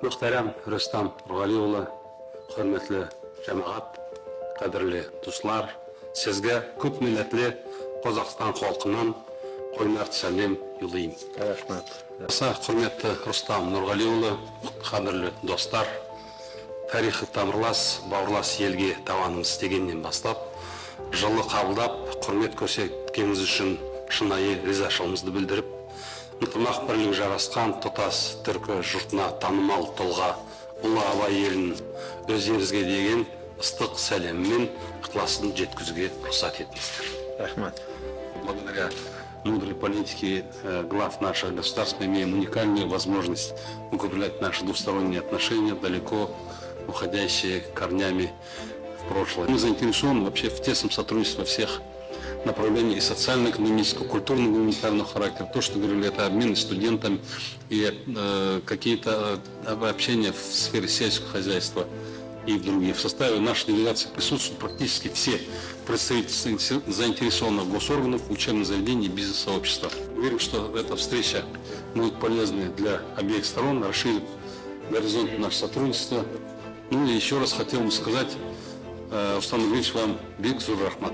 Muhterem Rüstem Nurғалиұлы, hürmetli cemaat, қадірлі достар, сізге көп милләтлі Қазақстан халқынан қойнақ сәлем жолдаймын. Рахмет. Құрметті Рустам Нұрғалиұлы, қадірлі достар, тарихы тамырлас, бауырлас елге табанымыз дегеннен бастап, жылы қабылдап, құрмет көрсеткеніңіз үшін шынайы ризашылығымызды білдіріп, ынтымақ бірлігі жарасқан тұтас түркі жұртына танымал тұлға ұлы Абай елінің өздеріңізге деген ыстық сәлеммен ықыласын жеткізуге рұқсат етіңіздер. Рахмет. Благодаря мудрой политике глав наших государств мы имеем уникальную возможность укреплять наши двусторонние отношения, далеко уходящие корнями в прошлое. Мы заинтересованы вообще в тесном сотрудничестве во всех направлениях и социально-экономического, культурно-гуманитарного характера. То, что говорили, это обмен студентами и какие-то общения в сфере сельского хозяйства и другие. В составе нашей делегации присутствуют практически все представители заинтересованных госорганов, учебных заведений и бизнес-сообщества. Уверен, что эта встреча будет полезной для обеих сторон, расширит горизонт нашего сотрудничества. Ну и еще раз хотел бы сказать, Рустам Ильич, вам бик зур рахмат.